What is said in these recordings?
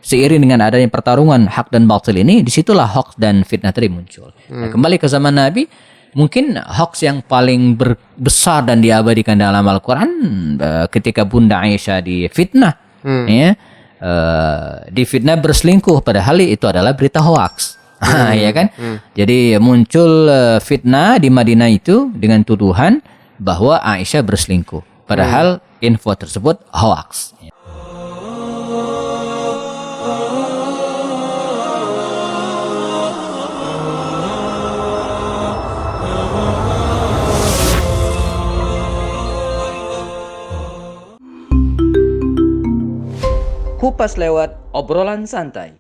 seiring dengan adanya pertarungan hak dan batil ini, disitulah hoax dan fitnah tadi muncul. Nah, kembali ke zaman Nabi, mungkin hoax yang paling besar dan diabadikan dalam Al-Quran ketika Bunda Aisyah difitnah, difitnah berselingkuh, padahal itu adalah berita hoax. Ya kan? Jadi muncul fitnah di Madinah itu dengan tuduhan bahwa Aisyah berselingkuh, padahal info tersebut hoax. Kupas Lewat, obrolan santai.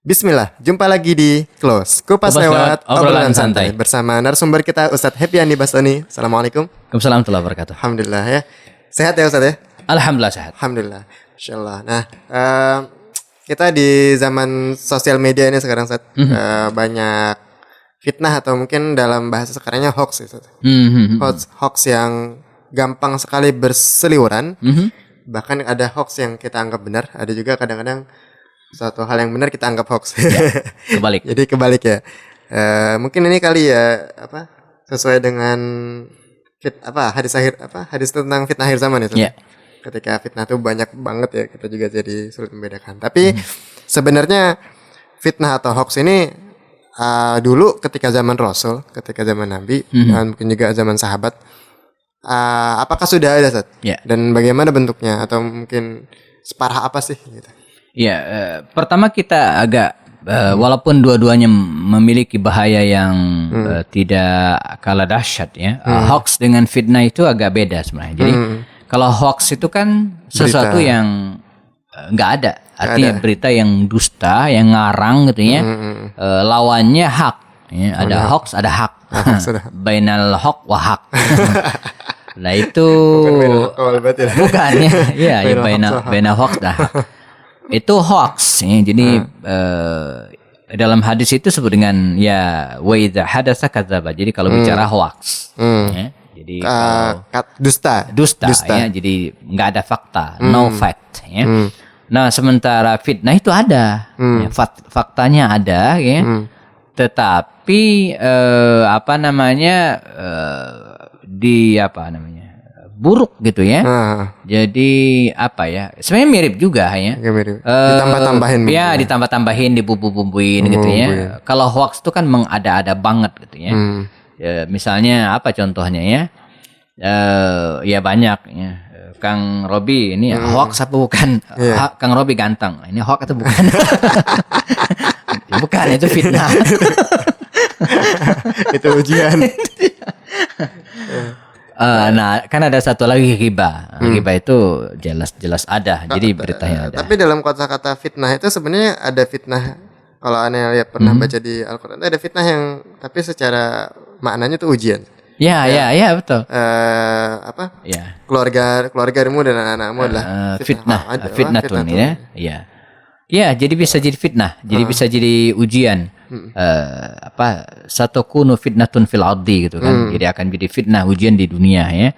Bismillah, jumpa lagi di Close Kupas Lewat, obrolan santai bersama narasumber kita Ustadz Hepiandi Bastoni. Assalamualaikum. Waalaikumsalam warahmatullahi wabarakatuh. Alhamdulillah ya. Sehat ya Ustadz ya? Alhamdulillah sehat. Alhamdulillah. Masyaallah. Nah, kita di zaman sosial media ini sekarang Ustadz, banyak fitnah atau mungkin dalam bahasa sekarangnya hoax gitu. Hoax yang gampang sekali berseliweran. Bahkan ada hoax yang kita anggap benar, ada juga kadang-kadang suatu hal yang benar kita anggap hoax. Ya, kebalik. Jadi kebalik ya. Mungkin ini kali ya sesuai dengan hadis tentang fitnah akhir zaman itu. Yeah. Ketika fitnah itu banyak banget ya, kita juga jadi sulit membedakan. Tapi sebenarnya fitnah atau hoax ini dulu ketika zaman Rasul, ketika zaman Nabi, dan mungkin juga zaman sahabat, apakah sudah ada Ustaz? Ya. Dan bagaimana bentuknya atau mungkin separah apa sih gitu? Ya, pertama kita agak walaupun dua-duanya memiliki bahaya yang tidak kalah dahsyat ya. Hoax dengan fitnah itu agak beda sebenarnya. Jadi kalau hoax itu kan sesuatu berita yang nggak ada, artinya berita yang dusta, yang ngarang gitu ya. Lawannya hak. Ya, ada hoax, ada hak. Bainal haq wa haq. Nah itu bukan ya, bainal hoax dah. Itu hoax ya. Jadi dalam hadis itu disebut dengan ya wa idza hadatsa kadzdzaba. Jadi kalau bicara hoax ya. Jadi dusta ya. Jadi nggak ada fakta, no fact ya. Nah, sementara fitnah itu ada. Ya, faktanya ada ya. Tetapi buruk gitu ya. Jadi sebenarnya mirip juga ya. Mirip. Ditambah-tambahin. Ya, ditambah-tambahin, dibumbu-bumbuin gitu ya. Kalau hoax itu kan mengada-ada banget gitu ya. Misalnya apa contohnya ya? Ya banyak ya. Kang Robi ini hoax apa bukan? Kang Robi ganteng. Ini hoax atau bukan? Bukan, itu fitnah. Itu ujian. Nah, kan ada satu lagi ghibah. Ghibah itu jelas ada. Jadi beritanya ada. Tapi dalam kata-kata fitnah itu sebenarnya ada fitnah. Kalau aneh lihat pernah baca di Al-Quran, ada fitnah yang tapi secara maknanya itu ujian. Ya, betul. Ya. Keluargamu dan anak-anakmu adalah fitnah tuh ya. Iya. Ya, jadi bisa jadi fitnah, jadi bisa jadi ujian. Satakunu fitnatun fil ardi gitu kan. Jadi akan jadi fitnah, ujian di dunia ya.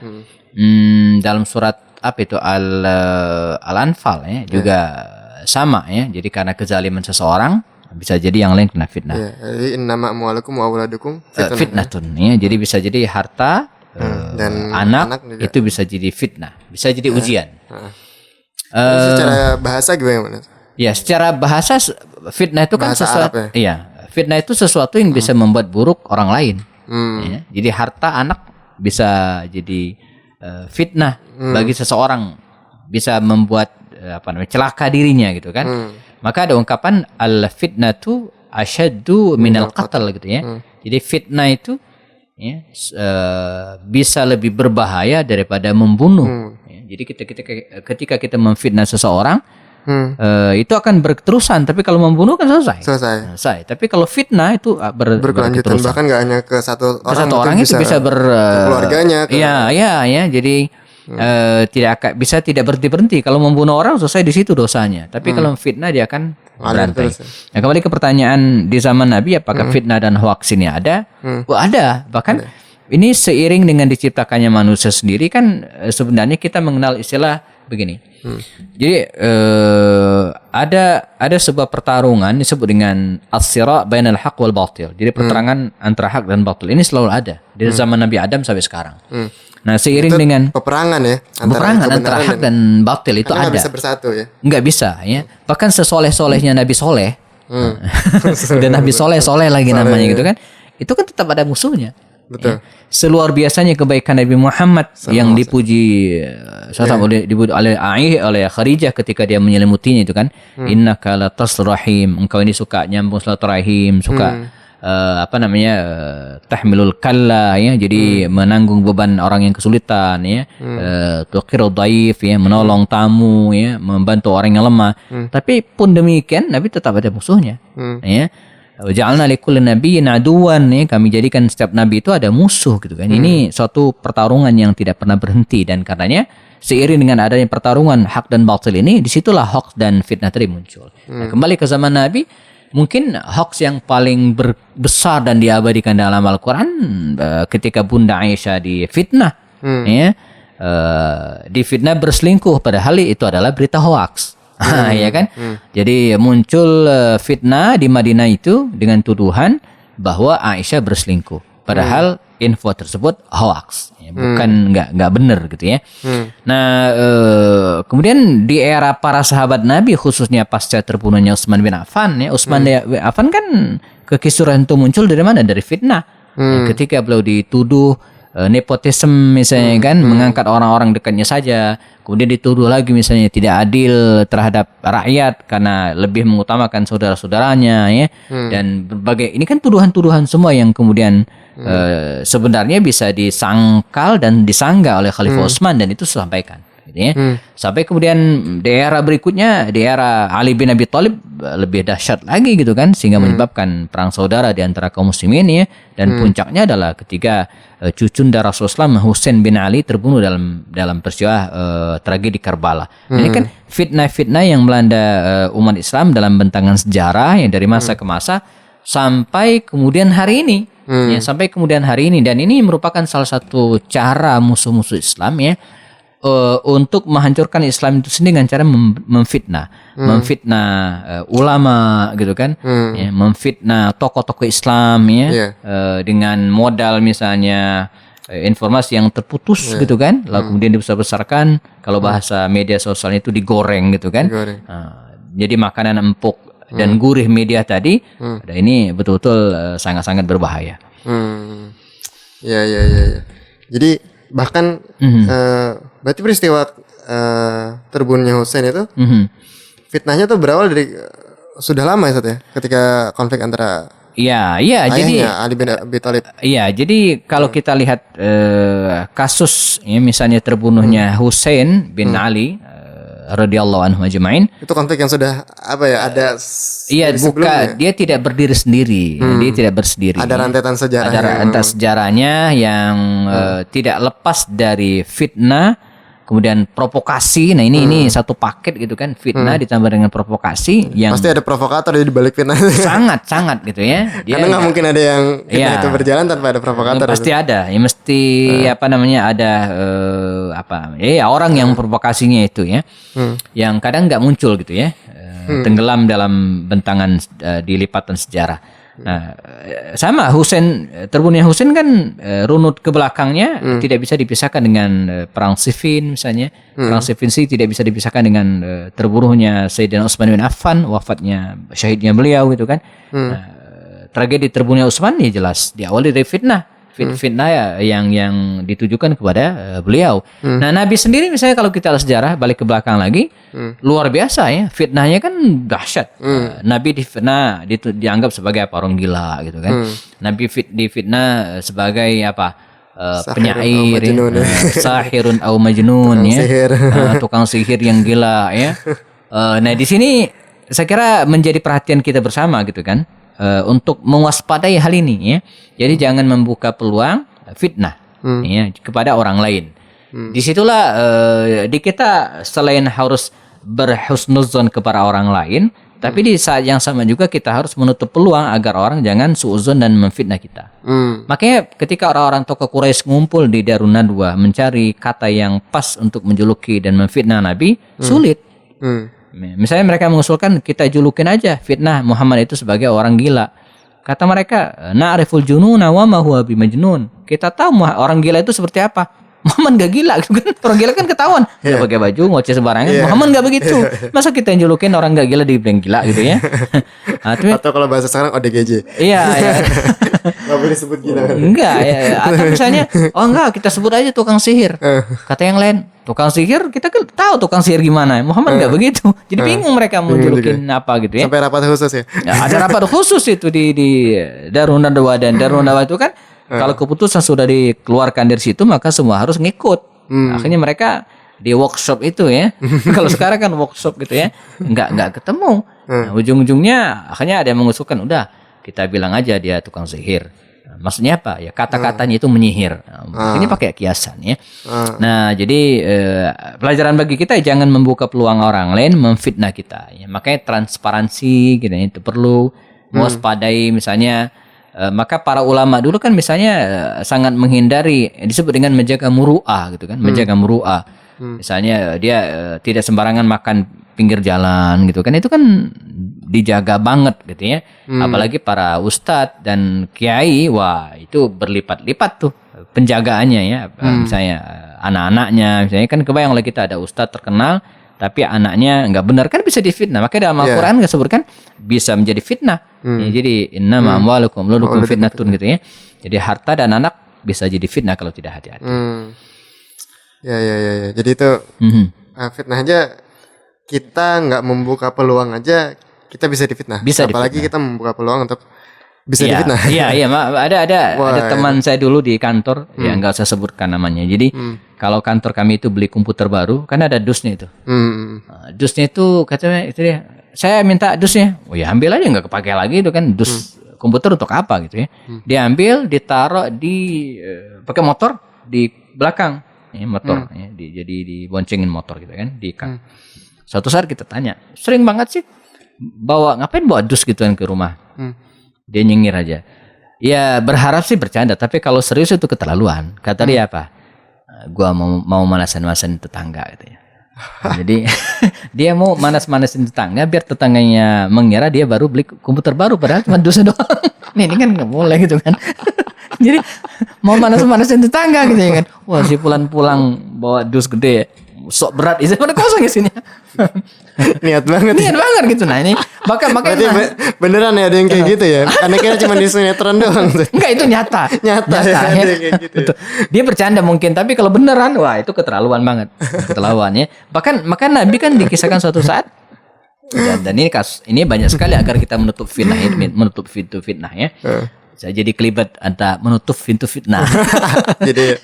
Dalam surat Al-Anfal ya, juga sama ya. Jadi karena kezaliman seseorang bisa jadi yang lain kena fitnah. Ya, jadi innama amwalukum wa auladukum fitnatun ya. Jadi bisa jadi harta dan anak itu bisa jadi fitnah, bisa jadi ujian. Secara bahasa gimana? Ya, secara bahasa fitnah itu kan sesuatu. Iya, fitnah itu sesuatu yang bisa membuat buruk orang lain. Ya, jadi harta anak bisa jadi fitnah bagi seseorang, bisa membuat celaka dirinya gitu kan. Maka ada ungkapan al-fitnatu asyaddu minal qatl gitu ya. Jadi fitnah itu ya, bisa lebih berbahaya daripada membunuh. Ya, jadi ketika kita memfitnah seseorang, itu akan berterusan. Tapi kalau membunuh kan selesai. Tapi kalau fitnah itu berkelanjutan. Bahkan nggak hanya ke satu orang itu bisa keluarganya. Ya. Jadi tidak berhenti. Kalau membunuh orang selesai di situ dosanya. Tapi kalau fitnah dia akan berantai. Nah, kembali ke pertanyaan di zaman Nabi, apakah fitnah dan hoax ini ada? Ada. Bahkan ini seiring dengan diciptakannya manusia sendiri kan sebenarnya kita mengenal istilah begini. Jadi ada sebuah pertarungan disebut dengan as-sira' bainal haqq wal batil. Jadi pertarungan antara hak dan batil ini selalu ada dari zaman Nabi Adam sampai sekarang. Nah, seiring Itu dengan peperangan ya antara hak dan batil itu karena ada. nggak bisa bersatu ya. Nggak bisa ya. Bahkan sesoleh-solehnya Nabi Soleh dan Nabi Soleh lagi namanya gitu kan. Itu kan tetap ada musuhnya. Betul. Ya. Seluar biasanya kebaikan Nabi Muhammad yang dipuji oleh Khadijah ketika dia menyelimutinya itu kan, innaka latasrul rahim, engkau ini suka nyambung silaturahim, suka tahmilul kalla ya, jadi menanggung beban orang yang kesulitan ya, tuqirud dhaif ya, menolong tamu ya, membantu orang yang lemah. Tapi pun demikian Nabi tetap ada musuhnya. Ya. Ja'alna likulli nabiyyin aduwan ya, kami jadikan setiap nabi itu ada musuh gitu kan. Ini suatu pertarungan yang tidak pernah berhenti, dan karenanya seiring dengan adanya pertarungan hak dan batil ini, disitulah hoax dan fitnah tadi muncul. Nah, kembali ke zaman Nabi, mungkin hoax yang paling besar dan diabadikan dalam Al-Quran ketika Bunda Aisyah difitnah, ya, difitnah berselingkuh, padahal itu adalah berita hoax. Ya kan? Jadi muncul fitnah di Madinah itu dengan tuduhan bahwa Aisyah berselingkuh. Padahal info tersebut hoax, ya, bukan nggak benar gitu ya. Nah, kemudian di era para sahabat Nabi, khususnya pasca terbunuhnya Utsman bin Affan, ya, Utsman bin Affan kan kekisuran itu muncul dari mana? Dari fitnah. Ya, ketika beliau dituduh nepotisme misalnya kan, mengangkat orang-orang dekatnya saja, kemudian dituduh lagi misalnya tidak adil terhadap rakyat karena lebih mengutamakan saudara-saudaranya ya, dan berbagai ini kan tuduhan-tuduhan semua yang kemudian sebenarnya bisa disangkal dan disanggah oleh Khalifah Utsman, dan itu disampaikan gitu ya. Sampai kemudian di era berikutnya, di era Ali bin Abi Thalib, lebih dahsyat lagi gitu kan, sehingga menyebabkan perang saudara di antara kaum muslimin ya, dan puncaknya adalah ketika cucunda Rasulullah Husain bin Ali terbunuh dalam peristiwa tragedi Karbala. Ini kan fitnah-fitnah yang melanda umat Islam dalam bentangan sejarah yang dari masa ke masa sampai kemudian hari ini. Ya, sampai kemudian hari ini, dan ini merupakan salah satu cara musuh-musuh Islam ya untuk menghancurkan Islam itu sendiri dengan cara memfitnah ulama gitu kan, ya, memfitnah tokoh-tokoh Islam ya, dengan modal misalnya informasi yang terputus gitu kan, lalu kemudian dibesar-besarkan, kalau bahasa media sosial itu digoreng gitu kan. Jadi makanan empuk dan gurih media tadi, ini betul-betul sangat-sangat berbahaya. Ya. Jadi bahkan berarti peristiwa terbunuhnya Husain itu fitnahnya tuh berawal dari sudah lama ya, Ustaz, ya, ketika konflik antara Iya, jadi Ali bin Abi Thalib. Iya, jadi kalau kita lihat kasus ya, misalnya terbunuhnya Husain bin Ali radhiyallahu anhu ajma'in. Itu konflik yang sudah ada dia tidak berdiri sendiri. Dia tidak bersendiri. Ada rentetan sejarahnya. Ada rentetan sejarahnya yang tidak lepas dari fitnah, kemudian provokasi. Nah, ini satu paket gitu kan, fitnah ditambah dengan provokasi yang pasti ada provokator di balik fitnah. Sangat gitu ya. Karena nggak mungkin ada yang fitnah itu berjalan tanpa ada provokator. Pasti ada. Ya mesti ada orang yang provokasinya itu ya. Yang kadang nggak muncul gitu ya. Tenggelam dalam bentangan di lipatan sejarah. Nah, sama terbunuhnya Husain kan runut ke belakangnya tidak bisa dipisahkan dengan perang Siffin misalnya. Perang Siffin sih tidak bisa dipisahkan dengan terbunuhnya Sayyidina Utsman bin Affan, wafatnya syahidnya beliau gitu kan. Nah, tragedi terbunuhnya Utsman ya jelas diawali dari fitnah yang ditujukan kepada beliau. Nah, Nabi sendiri misalnya kalau kita lihat sejarah balik ke belakang lagi, luar biasa ya, fitnahnya kan dahsyat. Nabi difitnah dianggap sebagai orang gila gitu kan. Nabi difitnah sebagai penyair, sahirun au majnun ya, tukang sihir yang gila ya. Nah, di sini saya kira menjadi perhatian kita bersama gitu kan. Untuk mewaspadai hal ini ya. Jadi jangan membuka peluang fitnah ya, kepada orang lain. Disitulah di kita selain harus berhusnuzon kepada orang lain, Tapi di saat yang sama juga kita harus menutup peluang agar orang jangan suudzon dan memfitnah kita. Makanya ketika orang-orang tokoh Quraisy ngumpul di Darun Nadwa mencari kata yang pas untuk menjuluki dan memfitnah Nabi, sulit. Misalnya mereka mengusulkan kita julukin aja fitnah Muhammad itu sebagai orang gila. Kata mereka, na'riful jununa wa ma huwa bimajnun. Kita tahu orang gila itu seperti apa. Muhammad gak gila gitu kan. Orang gila kan ketahuan. Dia pakai baju ngoceh sembarangan. Muhammad gak begitu. Masa kita yang julukin orang gak gila dibilang gila gitu ya. Atau kalau bahasa sekarang ODGJ. Iya. Gak boleh sebut gila. Enggak ya. Atau misalnya, enggak kita sebut aja tukang sihir. Kata yang lain, tukang sihir kita kan tahu tukang sihir gimana. Muhammad gak begitu. Jadi bingung mereka mau julukin apa gitu ya. Sampai rapat khusus ya. Ada rapat khusus itu di Darun Nadwa, dan Darun Nadwa itu kan kalau keputusan sudah dikeluarkan dari situ maka semua harus ngikut. Akhirnya mereka di workshop itu ya. Kalau sekarang kan workshop gitu ya, nggak ketemu. Nah, ujung-ujungnya akhirnya ada yang mengusulkan, udah kita bilang aja dia tukang sihir. Maksudnya apa? Ya kata-katanya itu menyihir. Ini pakai kiasan ya. Nah, jadi pelajaran bagi kita jangan membuka peluang orang lain memfitnah kita. Ya, makanya transparansi gitu itu perlu. Mewaspadai misalnya. Maka para ulama dulu kan misalnya sangat menghindari disebut dengan menjaga muru'ah gitu kan, menjaga muru'ah. Misalnya dia tidak sembarangan makan pinggir jalan gitu kan, itu kan dijaga banget gitu ya. Apalagi para ustadz dan kiai, wah itu berlipat-lipat tuh penjagaannya ya. Misalnya anak-anaknya, misalnya kan kebayang oleh kita ada ustadz terkenal tapi anaknya nggak benar kan bisa difitnah. Makanya dalam Al-Quran nggak sebutkan bisa menjadi fitnah. Ya, jadi innama amwalukum walukum fitnatun gitu ya. Jadi harta dan anak bisa jadi fitnah kalau tidak hati-hati. Ya. Jadi itu fitnah aja, kita nggak membuka peluang aja kita bisa difitnah. Apalagi kita membuka peluang untuk bisa difitnah. Iya. Ada teman saya dulu di kantor, ya nggak usah sebutkan namanya. Jadi kalau kantor kami itu beli komputer baru, kan ada dusnya itu. Dusnya itu katanya itu dia, saya minta dusnya. Oh ya ambil aja, nggak kepake lagi itu kan dus komputer untuk apa gitu ya. Dia ambil, ditaruh di pakai motor di belakang ya, motor ya, jadi diboncengin motor gitu kan di kang. Suatu saat kita tanya, sering banget sih ngapain bawa dus gituan ke rumah? Dia nyengir aja. Ya berharap sih bercanda, tapi kalau serius itu keterlaluan. Kata dia apa? Gua mau manas-manasin tetangga gitu ya. Jadi dia mau manas-manasin tetangga biar tetangganya mengira dia baru beli komputer baru padahal cuma dus doang. Ini kan nggak boleh gitu kan. Jadi mau manas-manasin tetangga gitu ya kan. Wah si pulang bawa dus gede, sok berat isi pada kosong isinya. Niat banget gitu. Nah ini makanya beneran ya ada yang kayak gitu ya. Karena kira cuma di sinetron doang. Enggak, itu nyata ya, ada yang kayak gitu. Dia bercanda mungkin, tapi kalau beneran wah itu keterlaluan banget. Keterlaluan ya. Bahkan Nabi kan dikisahkan suatu saat dan ini banyak sekali agar kita menutup pintu fitnah ya. Saya jadi kelibet antara menutup pintu fitnah. Jadi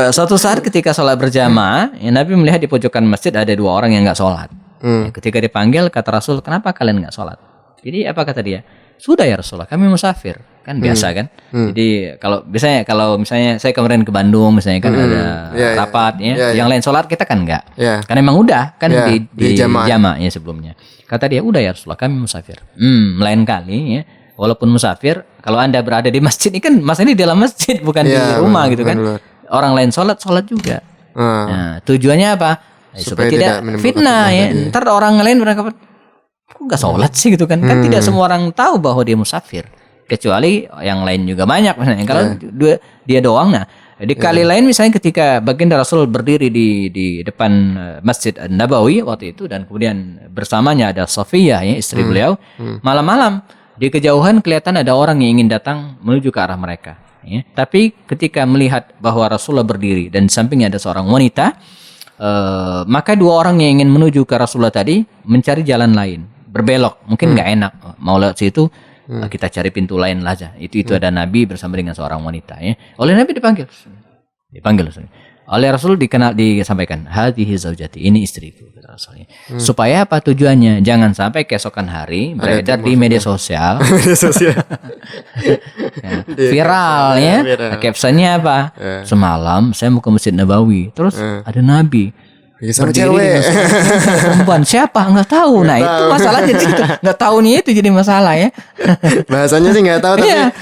suatu saat ketika sholat berjamaah, ya, Nabi melihat di pojokan masjid ada dua orang yang nggak sholat. Ya, ketika dipanggil kata Rasul, kenapa kalian nggak sholat? Jadi apa kata dia? Sudah ya Rasulullah, kami musafir. Kan biasa kan. Jadi kalau misalnya saya kemarin ke Bandung misalnya kan ada rapat yang lain sholat kita kan nggak. Kan emang udah kan di jamaah ya sebelumnya. Kata dia, udah ya Rasulullah, kami musafir. Lain kali ya. Walaupun musafir, kalau Anda berada di masjid, ini kan ini di dalam masjid bukan di rumah gitu kan. Orang lain sholat juga. Nah, tujuannya apa? Supaya tidak fitnah ya. Ntar orang lain beranggapan, kok nggak sholat sih gitu kan? Kan tidak semua orang tahu bahwa dia musafir. Kecuali yang lain juga banyak misalnya. Kalau dia doang, nah di kali lain misalnya ketika baginda Rasul berdiri di depan Masjid Nabawi waktu itu, dan kemudian bersamanya ada Safiyah ya, istri beliau, malam-malam di kejauhan kelihatan ada orang yang ingin datang menuju ke arah mereka ya. Tapi ketika melihat bahwa Rasulullah berdiri dan di sampingnya ada seorang wanita, maka dua orang yang ingin menuju ke Rasulullah tadi mencari jalan lain, berbelok, mungkin nggak enak mau lewat situ, kita cari pintu lain aja. Itu ada Nabi bersama dengan seorang wanita ya. Oleh Nabi dipanggil oleh Rasul, disampaikan, hadhihi zaujati, ini istriku, kata Rasulnya. Supaya apa tujuannya? Jangan sampai keesokan hari beredar di media sosial. Viral ya. Captionnya apa? Semalam saya mau ke Masjid Nabawi, terus ada Nabi. sama berdiri cewek. dengan perempuan siapa nggak tahu. Nah itu masalahnya di situ. Nggak tahu nih itu jadi masalah ya. Bahasanya sih nggak tahu, tapi Iya.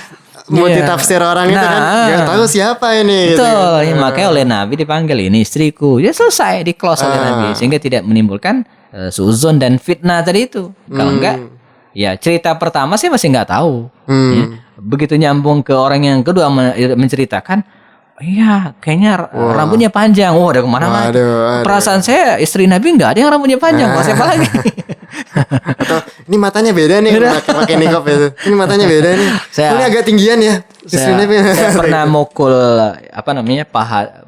multi Iya. tafsir orang itu kan nggak tahu siapa ini. gitu. Betul, ya, makanya oleh Nabi dipanggil ini istriku. Ya selesai di close oleh Nabi sehingga tidak menimbulkan suuzon dan fitnah tadi itu. Kalau enggak, ya cerita pertama sih masih nggak tahu. Ya. Begitu nyambung ke orang yang kedua menceritakan, iya kayaknya rambutnya panjang. Oh udah kemana-mana. Waduh. Perasaan saya istri Nabi nggak ada yang rambutnya panjang. Kok siapa lagi? Atau ini matanya beda nih pakai niqab itu. Ini matanya beda nih. Ini agak tinggian ya. Saya pernah mukul apa namanya paha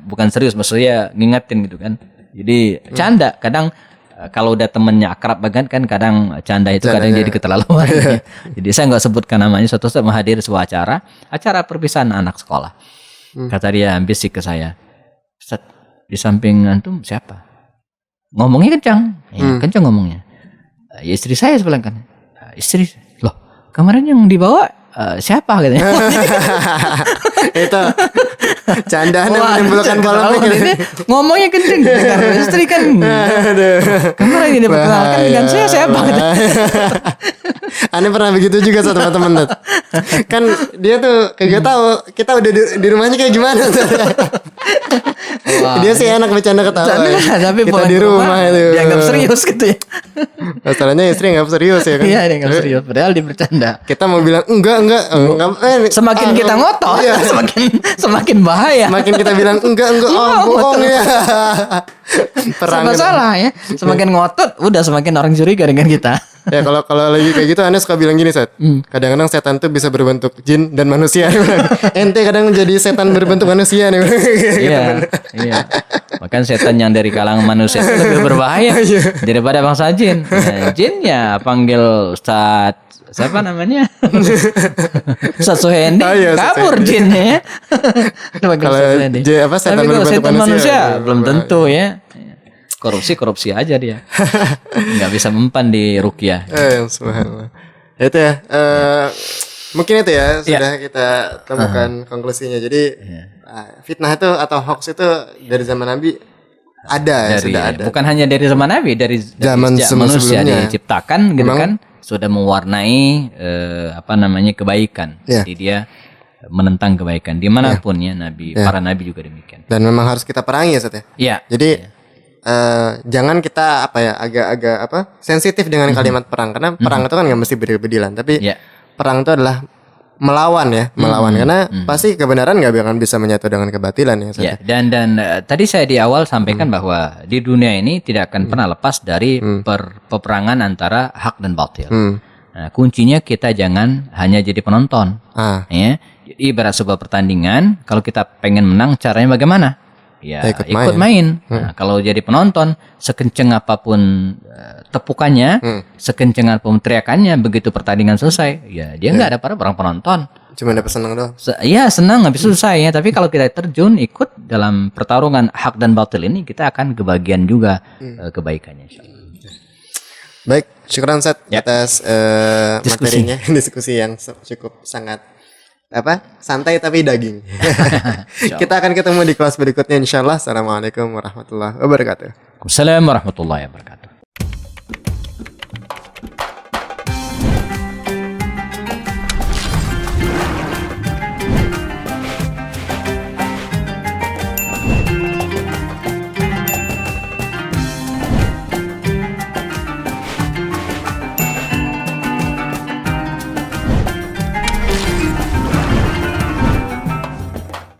bukan serius, maksudnya ngingetin gitu kan. Jadi canda kadang kalau udah temennya akrab banget kan kadang canda itu kadang jadi keterlaluan. Jadi saya nggak sebutkan namanya. Suatu saat menghadiri sebuah acara perpisahan anak sekolah. Kata dia ambisi ke saya, Ustaz, di samping antum siapa? Ngomongnya kencang, kencang ngomongnya. Ya istri saya sebelah kan. Istri, loh kemarin yang dibawa siapa katanya? Itu candaan yang menimbulkan polemik ini. Ngomongnya kenceng karena istri kan. Kemarin ini diperkenalkan dengan saya siapa katanya? Aneh pernah begitu juga sama teman-teman. Kan dia tuh kagak tahu kita udah di rumahnya kayak gimana. Dia sih enak bercanda ketawa. Tapi kita di rumah itu. Dianggap serius gitu ya. Masalahnya istri nggak serius ya kan. Iya dianggap serius. Padahal dia bercanda. Kita mau bilang enggak. Semakin kita ngotot, semakin bahaya. Semakin kita bilang enggak, bohong ya. Perang salah ya. Semakin ngotot, udah semakin orang curiga dengan kita. Ya kalau lagi kayak gitu Anda suka bilang gini Sat. Kadang-kadang setan tuh bisa berbentuk jin dan manusia. Ente kadang jadi setan berbentuk manusia nih. Iya. Bahkan setan yang dari kalangan manusia itu lebih berbahaya daripada bangsa jin. Nah, jin ya panggil Ustaz siapa namanya? Ustaz Suhendi. Kabur jinnya. Kalau setan berbentuk manusia belum tentu ya. Korupsi aja dia. Nggak bisa mempan di ruqyah. Subhanallah. Itu ya. Mungkin itu ya sudah kita temukan konklusinya. Jadi fitnah itu atau hoax itu dari zaman Nabi ada ya, sudah ada. Bukan hanya dari zaman Nabi, dari zaman manusia diciptakan gitu kan sudah mewarnai kebaikan. Jadi dia menentang kebaikan dimanapun ya Nabi, para Nabi juga demikian. Dan memang harus kita perangi ya Sat ya. Iya. Jadi jangan kita agak sensitif dengan kalimat perang karena perang itu kan nggak mesti bedil-bedilan tapi perang itu adalah melawan karena pasti kebenaran nggak akan bisa menyatu dengan kebatilan ya. Dan tadi saya di awal sampaikan bahwa di dunia ini tidak akan pernah lepas dari peperangan antara hak dan batil. Nah, kuncinya kita jangan hanya jadi penonton. Ya, ibarat sebuah pertandingan kalau kita pengen menang caranya bagaimana? Ya ikut main. Nah, kalau jadi penonton sekenceng apapun tepukannya, sekenceng apapun teriakannya, begitu pertandingan selesai, ya dia nggak ada pada orang penonton. Cuma dapat senang doang. Iya senang habis selesai ya. Tapi kalau kita terjun ikut dalam pertarungan hak dan batil ini, kita akan kebagian juga kebaikannya. Insyaallah. Baik, syukran Sat atas materinya, diskusi yang cukup sangat santai tapi daging. Kita akan ketemu di kelas berikutnya insyaallah. Assalamualaikum warahmatullahi wabarakatuh. Waalaikumsalam warahmatullahi wabarakatuh.